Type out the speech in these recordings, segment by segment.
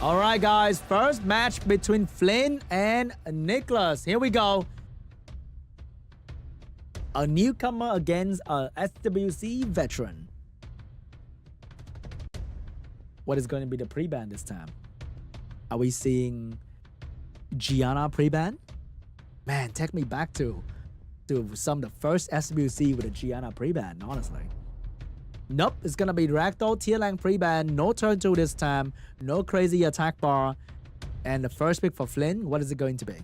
All right, guys. First match between FLYN and NICKCLAS. Here we go. A newcomer against a SWC veteran. What is going to be the pre-ban this time? Are we seeing Gianna pre-ban? Man, take me back to some of the first SWC with a Gianna pre-ban, honestly. Nope, it's gonna be Ragdoll tier rank pre-ban, no turn 2 this time, no crazy attack bar. And the first pick for FLYN, what is it going to be?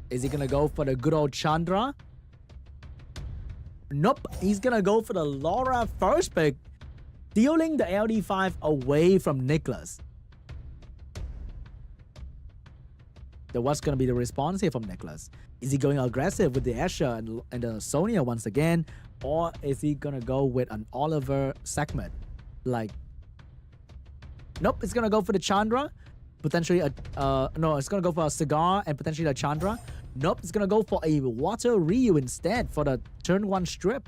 Is he gonna go for the good old Chandra? Nope, he's gonna go for the Lora first pick, stealing the LD5 away from NICKCLAS. So what's gonna be the response here from NICKCLAS? Is he going aggressive with the Eshir and the Sonia once again? Or is he gonna go with an Oliver segment? Like, nope, it's gonna go for the Chandra. Potentially no, it's gonna go for a Cigar and potentially a Chandra. Nope, it's gonna go for a Water Ryu instead for the turn 1 strip.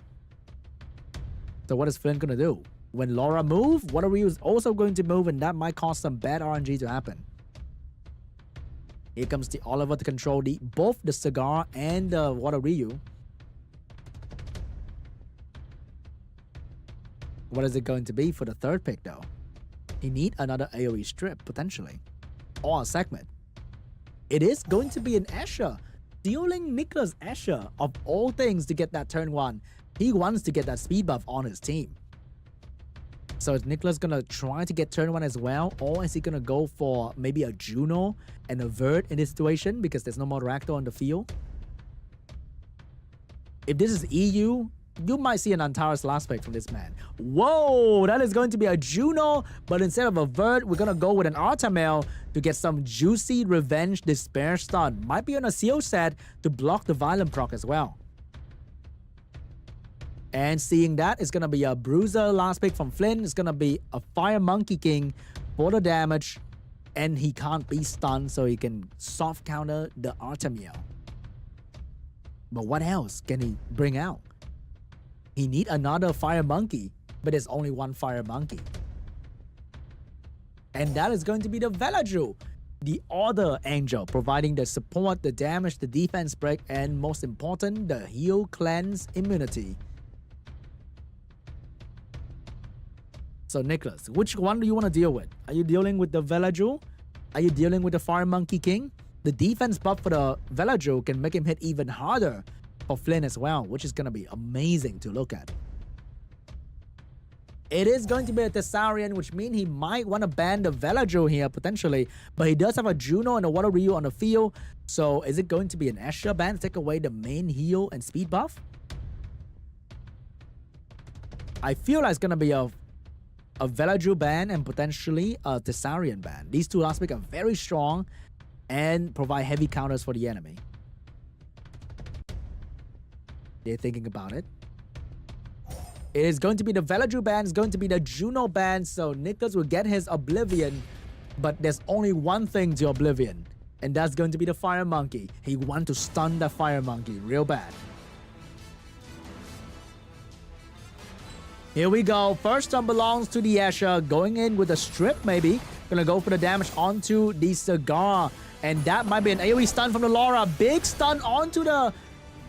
So what is FLYN gonna do? When Lora move, Water Ryu is also going to move, and that might cause some bad RNG to happen. Here comes the Oliver to control both the Cigar and the Water Ryu. What is it going to be for the third pick though? He need another AoE strip potentially, or a segment. It is going to be an Eshir, stealing NICKCLAS Eshir of all things to get that turn 1. He wants to get that speed buff on his team. So is NICKCLAS gonna try to get turn 1 as well, or is he gonna go for maybe a Juno and a Vert in this situation because there's no more Ragdoll on the field? If this is EU, you might see an Antares last pick from this man. Whoa, that is going to be a Juno, but instead of a Vert, we're gonna go with an Artamiel to get some juicy Revenge Despair stun. Might be on a seal set to block the Violent proc as well. And seeing that, it's going to be a Bruiser last pick from FLYN. It's going to be a Fire Monkey King for the damage. And he can't be stunned, so he can soft counter the Artamiel. But what else can he bring out? He need another Fire Monkey, but there's only one Fire Monkey. And that is going to be the Velaju, the other angel, providing the support, the damage, the defense break, and most important, the heal, cleanse, immunity. So NICKCLAS, which one do you want to deal with? Are you dealing with the Velaju? Are you dealing with the Fire Monkey King? The defense buff for the Velaju can make him hit even harder for FLYN as well, which is going to be amazing to look at. It is going to be a Tesarion, which means he might want to ban the Velaju here potentially, but he does have a Juno and a Water Ryu on the field. So is it going to be an Eshir ban to take away the main heal and speed buff? I feel like it's going to be a Velaju ban and potentially a Tesarion ban. These two last pick are very strong and provide heavy counters for the enemy. They're thinking about it. It is going to be the Velaju ban, it's going to be the Juno ban, so NICKCLAS will get his Oblivion, but there's only one thing to Oblivion, and that's going to be the Fire Monkey. He wants to stun the Fire Monkey real bad. Here we go. First stun belongs to the Eshir. Going in with a strip maybe. Gonna go for the damage onto the Cigar. And that might be an AoE stun from the Lora. Big stun onto the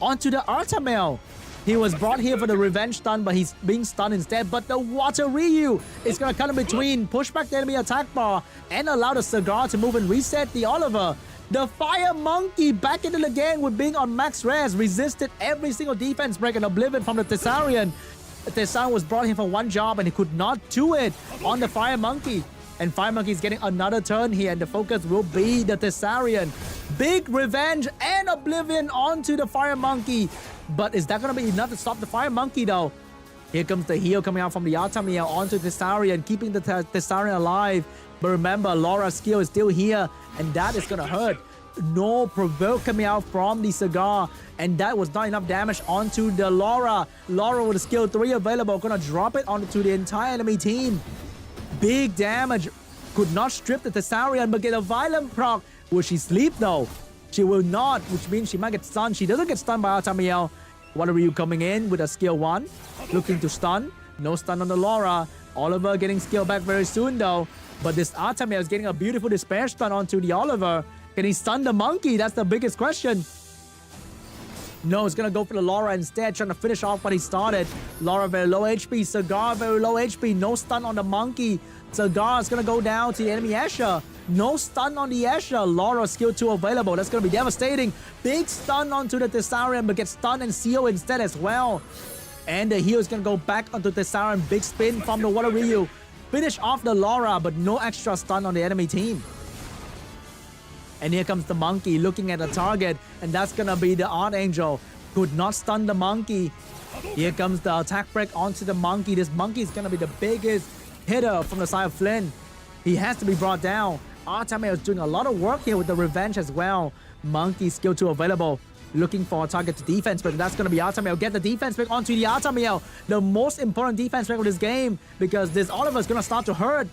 Artamiel. He was brought here for the revenge stun, but he's being stunned instead. But the Water Ryu is gonna cut in between, push back the enemy attack bar, and allow the Cigar to move and reset the Oliver. The Fire Monkey back in it again with being on max res. Resisted every single defense break and Oblivion from the Tesarion. Tesarion was brought here for one job and he could not do it on the Fire Monkey. And Fire Monkey is getting another turn here, and the focus will be the Tesarion. Big revenge and Oblivion onto the Fire Monkey. But is that going to be enough to stop the Fire Monkey though? Here comes the heal coming out from the Artamiel onto Tesarion, keeping the Tesarion alive. But remember, Lora's skill is still here, and that is going to hurt. No provoke coming out from the Cigar, and that was not enough damage onto the Lora. Lora with a skill 3 available, gonna drop it onto the entire enemy team. Big damage. Could not strip the Tesarion, but get a Violent proc. Will she sleep though? She will not, which means she might get stunned. She doesn't get stunned by Artamiel. Water Ryu coming in with a skill 1, looking to stun. No stun on the Lora. Oliver getting skill back very soon though. But this Artamiel is getting a beautiful despair stun onto the Oliver. Can he stun the monkey? That's the biggest question. No, it's gonna go for the Lora instead, trying to finish off what he started. Lora very low HP, Cigar very low HP, no stun on the monkey. Cigar is gonna go down to the enemy Eshir. No stun on the Eshir. Lora skill 2 available. That's gonna be devastating. Big stun onto the Tesarion, but gets stunned and seal instead as well. And the heal is gonna go back onto Tesarion. Big spin from the Water Ryu. Finish off the Lora, but no extra stun on the enemy team. And here comes the monkey looking at the target, and that's gonna be the Archangel. Could not stun the monkey. Here comes the attack break onto the monkey. This monkey is gonna be the biggest hitter from the side of FLYN. He has to be brought down. Artamiel is doing a lot of work here with the revenge as well. Monkey skill 2 available. Looking for a target to defense break. That's gonna be Artamiel. Get the defense break onto the Artamiel. The most important defense break of this game, because this Oliver is gonna start to hurt.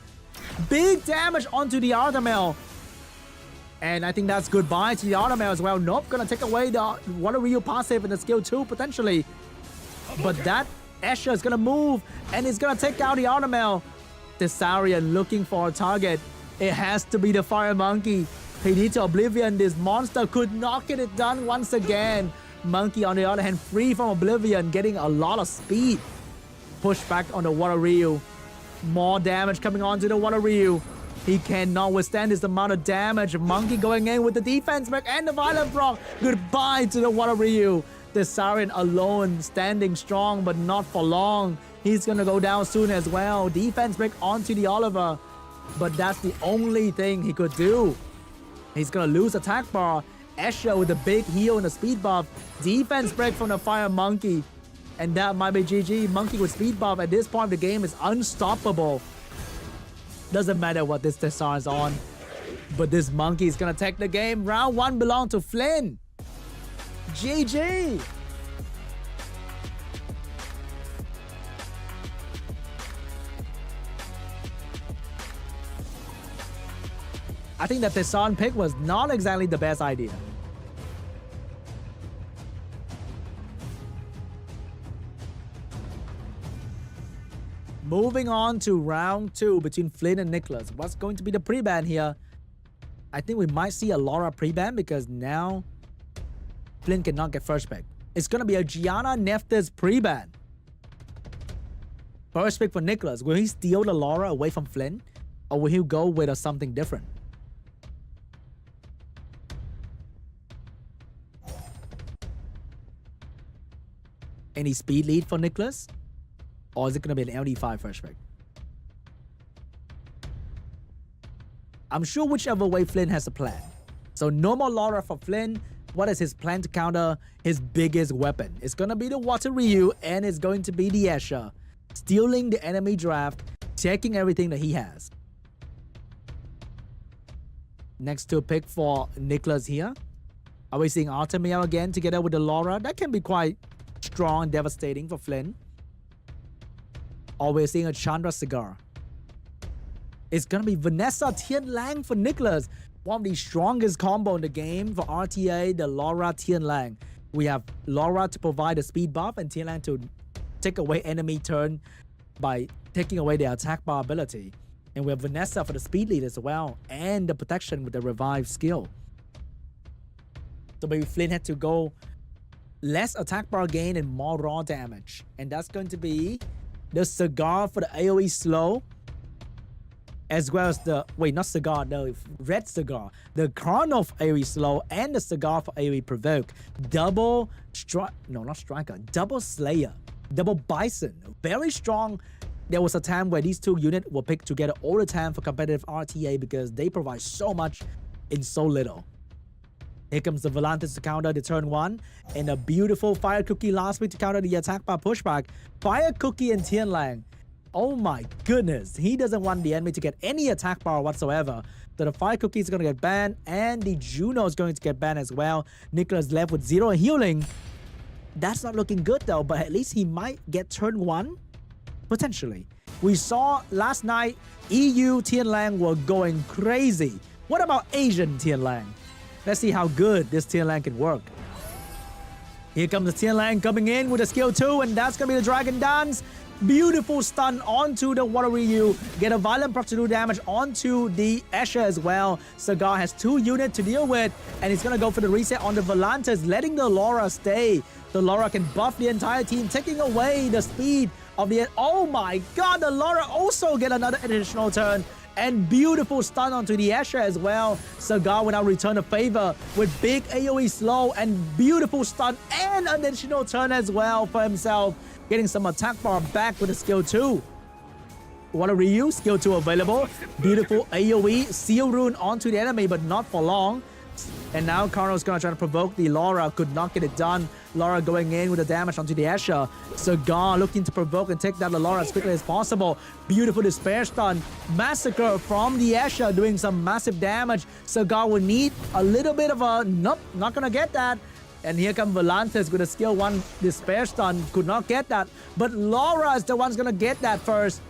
Big damage onto the Artamiel. And I think that's goodbye to the Artamiel as well. Nope, gonna take away the Water Ryu passive and the skill 2 potentially. But that Eshir is gonna move and it's gonna take out the Artamiel. Tesarion looking for a target. It has to be the Fire Monkey. He needs to Oblivion. This monster could not get it done once again. Monkey on the other hand, free from Oblivion, getting a lot of speed. Push back on the Water Ryu. More damage coming onto the Water Ryu. He cannot withstand this amount of damage. Monkey going in with the defense break and the violent proc. Goodbye to the Water Ryu. Tesarion alone, standing strong, but not for long. He's gonna go down soon as well. Defense break onto the Oliver. But that's the only thing he could do. He's gonna lose attack bar. Eshir with the big heal and the speed buff. Defense break from the Fire Monkey. And that might be GG. Monkey with speed buff at this point of the game is unstoppable. Doesn't matter what this Tesarion is on. But this monkey is gonna take the game. Round 1 belongs to FLYN. GG. I think that Tesarion pick was not exactly the best idea. Moving on to round 2 between FLYN and NICKCLAS. What's going to be the pre-ban here? I think we might see a Lora pre-ban because now FLYN cannot get first pick. It's going to be a Gianna Nephthys pre-ban. First pick for NICKCLAS. Will he steal the Lora away from FLYN? Or will he go with something different? Any speed lead for NICKCLAS? Or is it going to be an LD5 first pick? I'm sure whichever way FLYN has a plan. So no more Lora for FLYN. What is his plan to counter his biggest weapon? It's going to be the Water Ryu and it's going to be the Eshir. Stealing the enemy draft, taking everything that he has. Next to pick for NICKCLAS here. Are we seeing Artamiel again together with the Lora? That can be quite strong and devastating for FLYN. Or we're seeing a Chandra Cigar. It's gonna be Vanessa Tian Lang for NICKCLAS. One of the strongest combo in the game for RTA, the Lora Tian Lang. We have Lora to provide a speed buff and Tian Lang to take away enemy turn by taking away their attack bar ability. And we have Vanessa for the speed lead as well and the protection with the revive skill. So maybe FLYN had to go less attack bar gain and more raw damage. And that's going to be the Cigar for the AoE slow, as well as the, wait, not Cigar, no, Red Cigar. The Chrono for AoE slow and the Cigar for AoE provoke. Double double Slayer, double Bison. Very strong. There was a time where these two units were picked together all the time for competitive RTA because they provide so much in so little. Here comes the Volantis to counter the turn 1 and a beautiful Fire Cookie last week to counter the attack bar pushback. Fire Cookie and Tian Lang. Oh my goodness. He doesn't want the enemy to get any attack bar whatsoever. So the Fire Cookie is going to get banned and the Juno is going to get banned as well. NICKCLAS left with 0 healing. That's not looking good though, but at least he might get turn 1. Potentially. We saw last night EU Tian Lang were going crazy. What about Asian Tian Lang? Let's see how good this Tian Lang can work. Here comes the Tianlang coming in with a skill 2, and that's going to be the Dragon Dance. Beautiful stun onto the Water Ryu. Get a violent proc to do damage onto the Eshir as well. Cigar has 2 units to deal with, and he's going to go for the reset on the Volantis, letting the Lora stay. The Lora can buff the entire team, taking away the speed of the... Oh my god, the Lora also get another additional turn. And beautiful stun onto the Eshir as well. Cigar will now return the favor with big AoE slow and beautiful stun and additional turn as well for himself. Getting some attack bar back with a skill 2. Water Ryu, skill 2 available. Beautiful AoE, seal rune onto the enemy, but not for long. And now Carno's gonna try to provoke the Lora. Could not get it done. Lora going in with the damage onto the Eshir. Cigar looking to provoke and take down the Lora as quickly as possible. Beautiful despair stun. Massacre from the Eshir doing some massive damage. Cigar will need a little bit of a... Nope, not gonna get that. And here comes Volantis with a skill 1 despair stun. Could not get that. But Lora is the one's gonna get that first.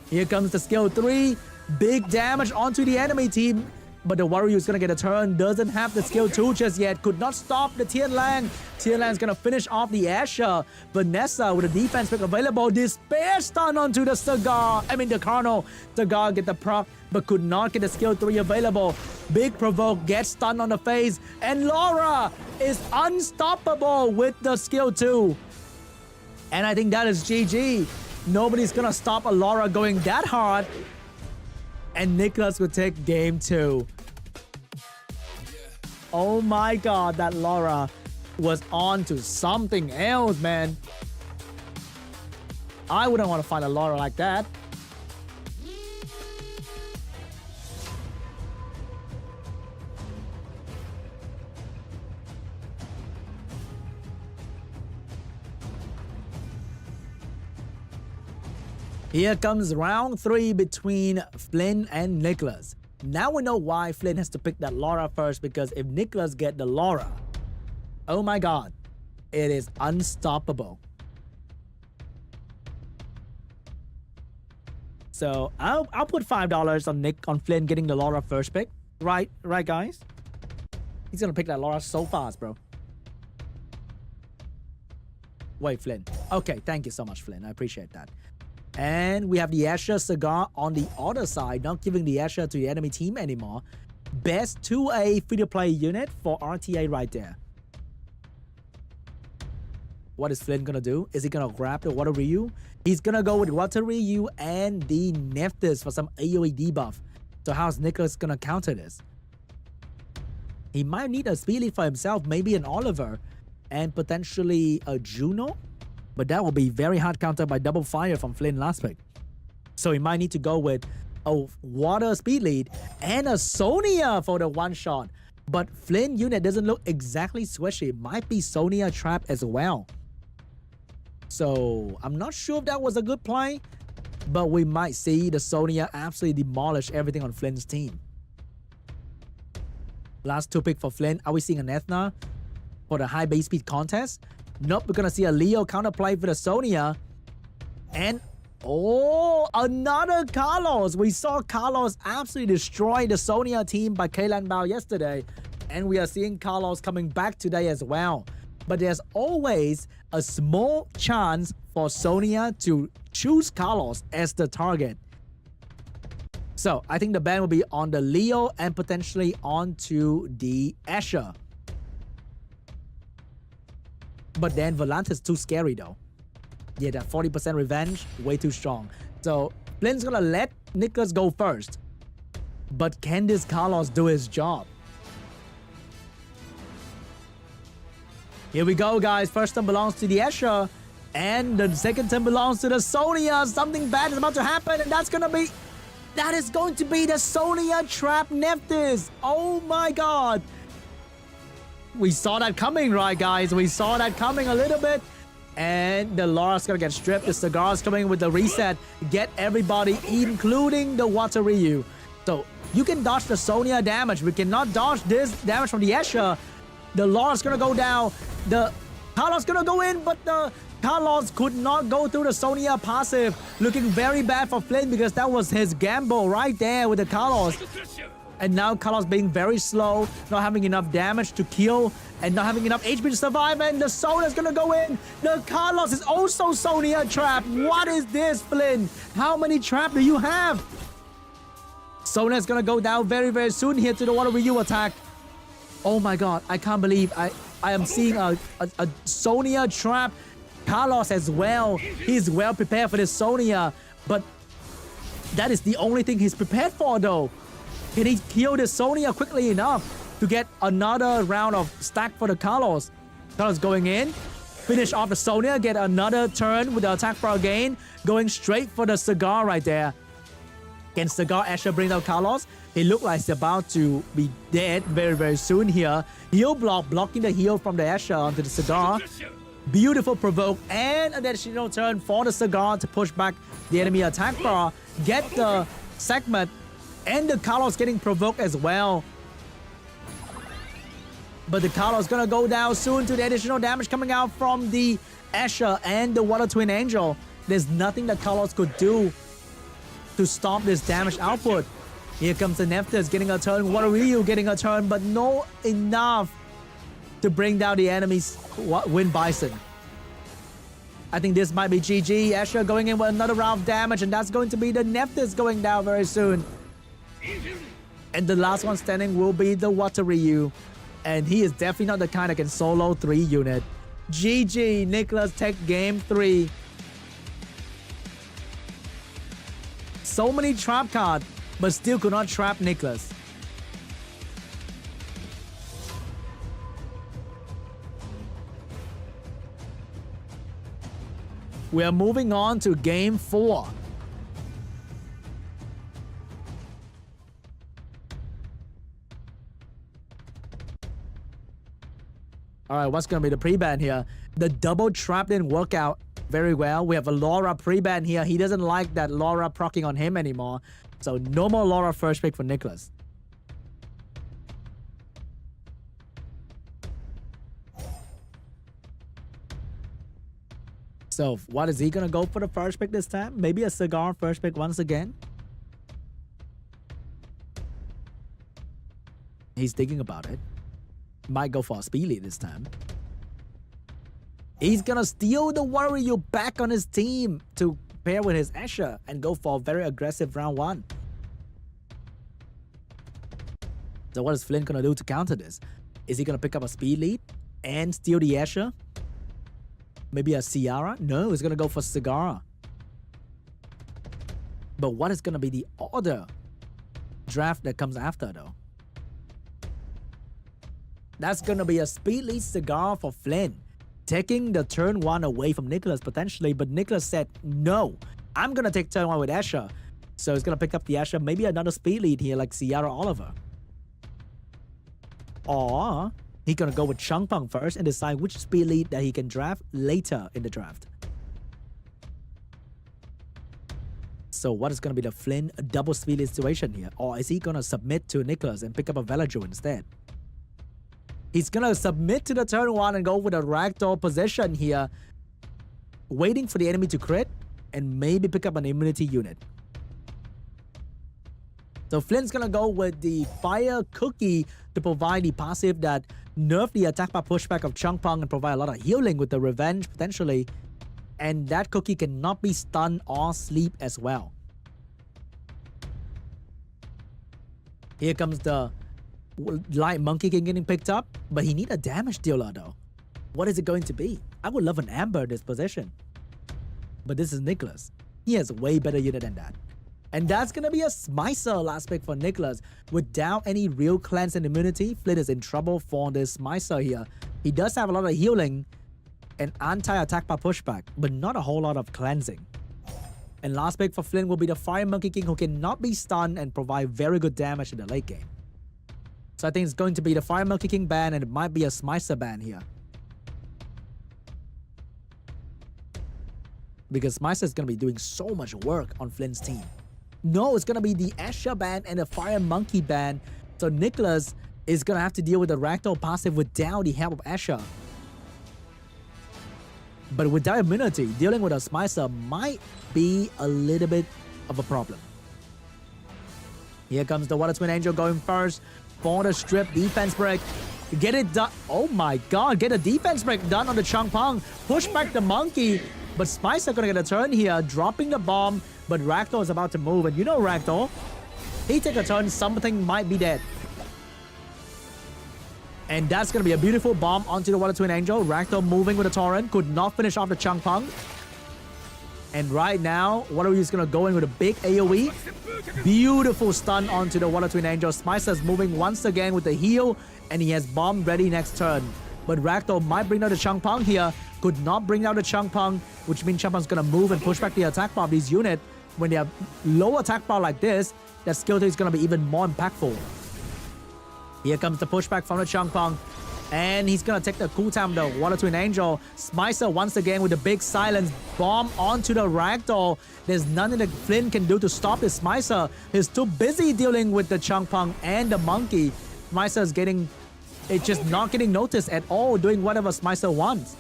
Here comes the skill 3. Big damage onto the enemy team. But the Warrior is going to get a turn. Doesn't have the skill 2 just yet. Could not stop the Tianlang. Tianlang's going to finish off the Eshir. Vanessa with a defense pick available. Despair stun onto the Cigar. I mean the Carno. Cigar get the proc, but could not get the skill 3 available. Big provoke. Gets stunned on the face. And Lora is unstoppable with the skill 2. And I think that is GG. Nobody's going to stop a Lora going that hard. And NICKCLAS will take game 2. Oh my god, that Lora was on to something else, man. I wouldn't want to find a Lora like that. Here comes round 3 between FLYN and NICKCLAS. Now we know why FLYN has to pick that Lora first, because if NICKCLAS get the Lora, oh my god, it is unstoppable. So I'll put $5 on FLYN getting the Lora first pick. Right guys? He's gonna pick that Lora so fast, bro. Wait, FLYN. Okay, thank you so much, FLYN. I appreciate that. And we have the Eshir Cigar on the other side, not giving the Eshir to the enemy team anymore. Best 2A free-to-play unit for RTA right there. What is FLYN gonna do? Is he gonna grab the Water Ryu? He's gonna go with Water Ryu and the Nephthys for some AoE debuff. So how's NICKCLAS gonna counter this? He might need a speed lead for himself, maybe an Oliver, and potentially a Juno. But that will be very hard countered by double fire from FLYN last pick. So he might need to go with a water speed lead and a Sonia for the one shot. But FLYN unit doesn't look exactly swishy. It might be Sonia trap as well. So I'm not sure if that was a good play, but we might see the Sonia absolutely demolish everything on FLYN's team. Last 2 pick for FLYN. Are we seeing an Ethna for the high base speed contest? Nope, we're gonna see a Leo counterplay for the Sonia. And oh, another Carlos. We saw Carlos absolutely destroy the Sonia team by Kaylan Bao yesterday. And we are seeing Carlos coming back today as well. But there's always a small chance for Sonia to choose Carlos as the target. So I think the ban will be on the Leo and potentially onto the Eshir. But then Volantis is too scary though. Yeah, that 40% revenge, way too strong. So FLYN's gonna let NICKCLAS go first. But can this Carlos do his job? Here we go, guys. First turn belongs to the Eshir. And the second turn belongs to the Sonia. Something bad is about to happen, and that's gonna be... That is going to be the Sonia Trap Nephthys. Oh my god. We saw that coming, right, guys? We saw that coming a little bit. And the Lora's gonna get stripped. The Cigar's coming with the reset. Get everybody, including the Water Ryu. So you can dodge the Sonia damage. We cannot dodge this damage from the Eshir. The Lora's gonna go down. The Carlos gonna go in, but the Carlos could not go through the Sonia passive. Looking very bad for FLYN because that was his gamble right there with the Carlos. And now Carlos being very slow, not having enough damage to kill, and not having enough HP to survive, and the Sona's gonna go in. The Carlos is also Sonia trap. What is this, FLYN? How many trap do you have? Sona is gonna go down very, very soon here to the Water Ryu attack. Oh my god, I can't believe I am seeing a Sonia trap. Carlos as well. He's well prepared for this Sonia, but that is the only thing he's prepared for though. Can he kill the Sonia quickly enough to get another round of stack for the Carlos? Carlos going in, finish off the Sonia, get another turn with the attack bar again, going straight for the Cigar right there. Can Cigar Eshir bring down Carlos? He looks like he's about to be dead very, very soon here. Heal block, blocking the heal from the Eshir onto the Cigar. Beautiful provoke and an additional turn for the Cigar to push back the enemy attack bar. Get the segment and the Carlos getting provoked as well. But the Carlos gonna go down soon to the additional damage coming out from the Eshir and the Water Twin Angel. There's nothing that Carlos could do to stop this damage output. Here comes the Nephthys getting a turn, Water Ryu getting a turn, but no enough to bring down the enemy's Wind Bison. I think this might be GG. Eshir going in with another round of damage, and that's going to be the Nephthys going down very soon. And the last one standing will be the Water Ryu. And he is definitely not the kind that can solo 3 unit. GG, NICKCLAS take game 3. So many trap cards, but still could not trap NICKCLAS. We are moving on to game 4. Alright, what's going to be the pre-ban here? The double trap didn't work out very well. We have a Lora pre-ban here. He doesn't like that Lora proccing on him anymore. So no more Lora first pick for NICKCLAS. So what is he going to go for the first pick this time? Maybe a Cigar first pick once again? He's thinking about it. Might go for a speed lead this time. He's gonna steal the Water Ryu back on his team to pair with his Eshir and go for a very aggressive round 1. So what is FLYN gonna do to counter this? Is he gonna pick up a speed lead and steal the Eshir? Maybe a Ciara? No, he's gonna go for Cigar. But what is gonna be the other draft that comes after though? That's gonna be a speed lead Cigar for FLYN, taking the turn 1 away from NICKCLAS potentially, but NICKCLAS said, no, I'm gonna take turn 1 with Eshir. So he's gonna pick up the Eshir, maybe another speed lead here like Ciara Oliver. Or he's gonna go with Changpeng first and decide which speed lead that he can draft later in the draft. So what is gonna be the FLYN double speed lead situation here? Or is he gonna submit to NICKCLAS and pick up a Velodro instead? He's gonna submit to the turn 1 and go with a ragdoll position here, waiting for the enemy to crit and maybe pick up an immunity unit. So FLYN's gonna go with the Fire Cookie to provide the passive that nerf the attack by pushback of Changpeng and provide a lot of healing with the revenge potentially. And that cookie cannot be stunned or sleep as well. Here comes the Light Monkey King getting picked up, but he needs a damage dealer though. What is it going to be? I would love an Amber in this position. But this is NICKCLAS. He has a way better unit than that. And that's going to be a Smicer last pick for NICKCLAS. Without any real cleanse and immunity, FLYN is in trouble for this Smicer here. He does have a lot of healing and anti-attack by pushback, but not a whole lot of cleansing. And last pick for FLYN will be the Fire Monkey King, who cannot be stunned and provide very good damage in the late game. So I think it's going to be the Fire Monkey King ban, and it might be a Smicer ban here. Because Smicer is going to be doing so much work on FLYN's team. No, it's going to be the Eshir ban and the Fire Monkey ban. So NICKCLAS is going to have to deal with the Ragdoll passive without the help of Eshir. But without immunity, dealing with a Smicer might be a little bit of a problem. Here comes the Water Twin Angel going first for the strip defense break. Get it done. Oh my god, get a defense break done on the Changpeng. Push back the monkey. But Spicer gonna get a turn here, dropping the bomb. But Ragdoll is about to move. And you know Ragdoll, he take a turn, something might be dead. And that's gonna be a beautiful bomb onto the Water Twin Angel. Ragdoll moving with a torrent, could not finish off the Changpeng. And right now, Water is gonna go in with a big AoE. Beautiful stun onto the Water Twin Angel. Spicer's moving once again with the heal, and he has bomb ready next turn. But Ragdoll might bring out the Changpeng here. Could not bring out the Changpeng, which means Changpeng's gonna move and push back the attack power of these unit. When they have low attack power like this, that skill 3 is gonna be even more impactful. Here comes the pushback from the Changpeng. And he's gonna take the cooldown, the Water Twin Angel. Spicer once again with the big silence bomb onto the Ragdoll. There's nothing that FLYN can do to stop this Spicer. He's too busy dealing with the Changpeng and the monkey. Spicer's getting, it's just not getting noticed at all, doing whatever Spicer wants.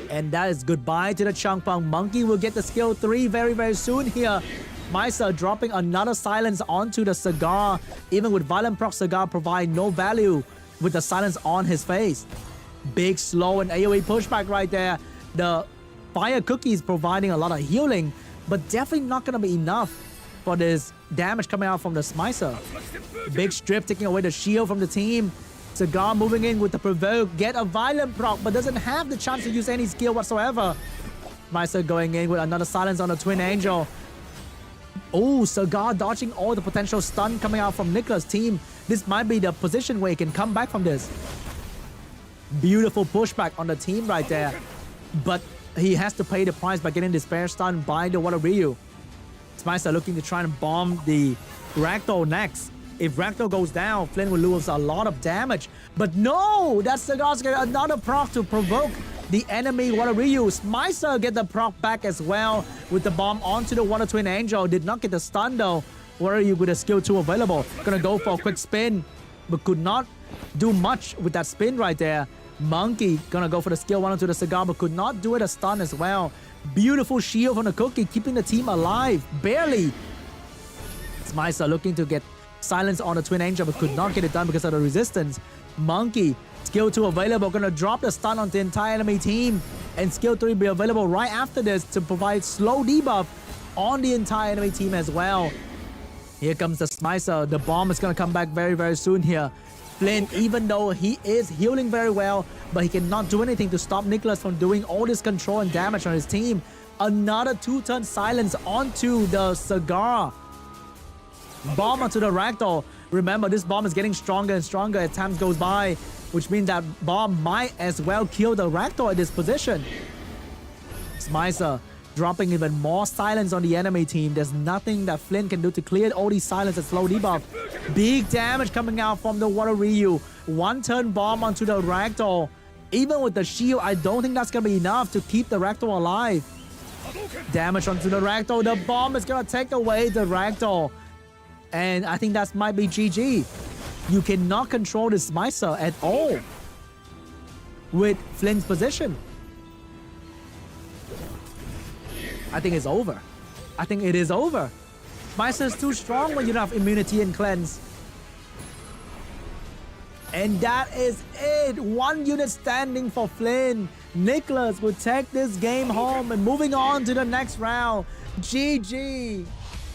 And that is goodbye to the Changpeng. Monkey will get the skill 3 very, very soon here. Spicer dropping another silence onto the Cigar. Even with Violent Proc, Cigar provide no value with the silence on his face. Big slow and AoE pushback right there. The Fire Cookie is providing a lot of healing, but definitely not going to be enough for this damage coming out from the Spicer. Big strip taking away the shield from the team. Cigar moving in with the Provoke. Get a Violent Proc, but doesn't have the chance to use any skill whatsoever. Spicer going in with another silence on the Twin Angel. Oh, Cigar dodging all the potential stun coming out from NICKCLAS' team. This might be the position where he can come back from this. Beautiful pushback on the team right there. But he has to pay the price by getting despair stun by the Water Ryu. Spicer looking to try and bomb the Ragdoll next. If Ragdoll goes down, FLYN will lose a lot of damage. But no! That's Cigar's getting another proc to provoke the enemy Water Ryu. Spicer get the proc back as well with the bomb onto the Water Twin Angel. Did not get the stun though. Water Ryu with a skill 2 available. Gonna go for a quick spin, but could not do much with that spin right there. Monkey gonna go for the skill 1 onto the Cigar, but could not do it a stun as well. Beautiful shield from the Cookie, keeping the team alive. Barely. Spicer looking to get silence on the Twin Angel, but could not get it done because of the resistance. Monkey, skill 2 available, gonna drop the stun on the entire enemy team. And skill 3 be available right after this to provide slow debuff on the entire enemy team as well. Here comes the Spicer. The bomb is gonna come back very, very soon here. FLYN, even though he is healing very well, but he cannot do anything to stop NICKCLAS from doing all this control and damage on his team. Another 2-turn silence onto the Cigar. Bomb onto the Ragdoll. Remember, this bomb is getting stronger and stronger as time goes by, which means that bomb might as well kill the Ragdoll at this position. Spicer dropping even more silence on the enemy team. There's nothing that FLYN can do to clear all these silence and slow debuff. Big damage coming out from the Water Ryu. 1-turn bomb onto the Ragdoll. Even with the shield, I don't think that's going to be enough to keep the Ragdoll alive. Damage onto the Ragdoll. The bomb is going to take away the Ragdoll. And I think that might be GG. You cannot control this Spicer at all with FLYN's position. I think it's over. I think it is over. Spicer is too strong when you don't have immunity and cleanse. And that is it. 1 unit standing for FLYN. NICKCLAS will take this game home and moving on to the next round. GG.